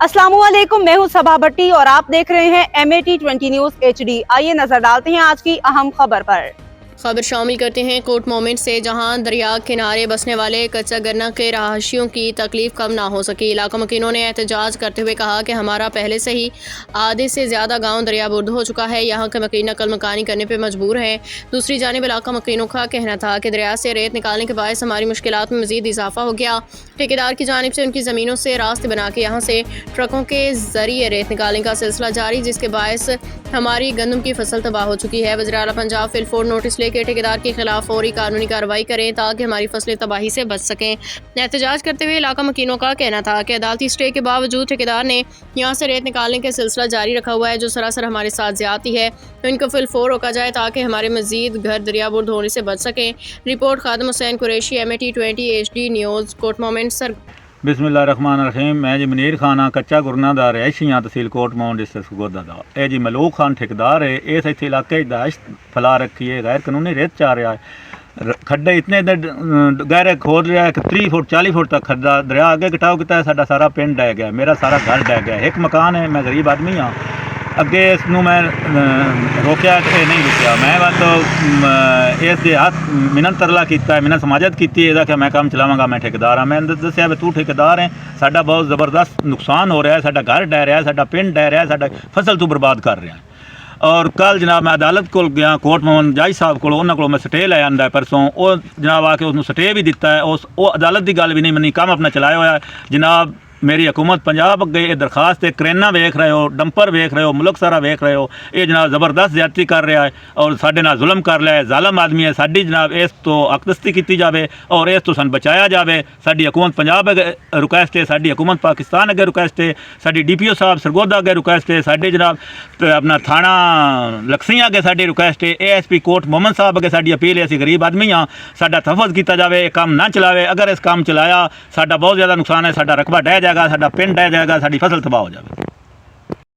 अस्सलामुअलैकुम, मैं हूं सबा भट्टी और आप देख रहे हैं MAT20 न्यूज़ HD। आइए नजर डालते हैं आज की अहम खबर पर। खबर शामिल करते हैं कोट मोमेंट से, जहां दरिया किनारे बसने वाले कच्चा गन्ना के रहायशियों की तकलीफ कम ना हो सकी। इलाका मकीनों ने एहतजाज करते हुए कहा कि हमारा पहले से ही आधे से ज़्यादा गांव दरिया बुर्द हो चुका है, यहाँ के मकीन नकल मकानी करने पर मजबूर हैं। दूसरी जानिब इलाका मकीनों का कहना था कि दरिया से रेत निकालने के बायस हमारी मुश्किलात में मज़ीद इजाफा हो गया। ठेकेदार की जानिब से उनकी ज़मीनों से रास्ते बना के यहाँ से ट्रकों के ज़रिए रेत निकालने का सिलसिला जारी, जिसके बायस हमारी गंदम की फसल तबाह हो चुकी है। वज़ीर आला पंजाब फिलफोर नोटिस लेकर ठेकेदार के खिलाफ फौरी कानूनी कार्रवाई करें ताकि हमारी फसलें तबाही से बच सकें। एहतजाज करते हुए इलाका मकीनों का कहना था कि अदालती स्टे के बावजूद ठेकेदार ने यहाँ से रेत निकालने का सिलसिला जारी रखा हुआ है, जो सरासर हमारे साथ ज्यादती है। तो इनको फिलफोर रोका जाए ताकि हमारे मजीद घर दरिया बुर्द होने से बच सकें। Report Khadim Hussain Qureshi, MAT20 HD news, Kot Momin sir. बिस्मिल्लाहिर्रहमानिर्रहीम। मैं जी मुनीर खान हाँ, कच्चा गुरना का रिहायशी हाँ, तहसील कोट मोहन डिस्ट्रिक्ट सरगोदा का। यह जी मलूक खान ठेकेदार है। इस इतने इलाके दहशत फैला रखी है, गैर कानूनी रेत चाह रहा है। खड्डे इतने गहरे खोद रहा है कि 30 फुट 40 फुट तक खड्डा दरिया आगे कटाव किया है। साडा सारा पिंड डह गया, मेरा सारा घर डह गया। एक मकान है, मैं गरीब आदमी हाँ। अगे इसनूं मैं रोकया कि नहीं रुकिया। मैं बस इस हाथ मिन्नत तरला किया, मिन्नत समाजत की कि मैं काम चलावांगा, मैं ठेकेदार हाँ। मैं दस्या भी तू ठेकेदार है, साडा बहुत ज़बरदस्त नुकसान हो रहा है, साडा घर डह रहा है, साडा पिंड डह रहा है, साडा फसल तू बर्बाद कर रहा है। और कल जनाब मैं अदालत को गया, कोट मोहन जज साहब को, उन्होंने को मैं स्टे लै आंदा परसों। वो जनाब आके उसनूं स्टे भी दिता है, उस अदालत की गल भी नहीं मनी, काम अपना चलाया हुआ है। जनाब मेरी हुकूमत पंजाब अगे ये दरखास्त है, क्रेना वेख रहे हो, डंपर वेख रहे हो, मुल्क सारा वेख रहे हो। ये जनाब ज़बरदस्त ज्यादती कर रहा है और साढ़े नाल जुल्म कर रहा है, जालम आदमी है। साडी जनाब इस तो अकदस्ती की जाए और इस तो सन बचाया जाए। साडी हुकूमत पंजाब अगे रिक्वेस्ट है, साडी हुकूमत पाकिस्तान अगे रिक्वेस्ट है, साडी DPO साहब सरगोदा अगे रिक्वेस्ट है, साडे जनाब अपना थाना लक्सियां अगे साडी रिक्वेस्ट है, ASP कोट मोहम्मद साहब अगे साडी अपील है। असीं गरीब आदमी हाँ, साडा तहफ़्फ़ुज़ किया जाए, काम ना चलावे। अगर इस काम चलाया साडा बहुत ज़्यादा नुकसान है, साडा रकबा डह जाएगा, साडा पिंड डह जाएगा, साडी फसल तबाह हो जाएगी।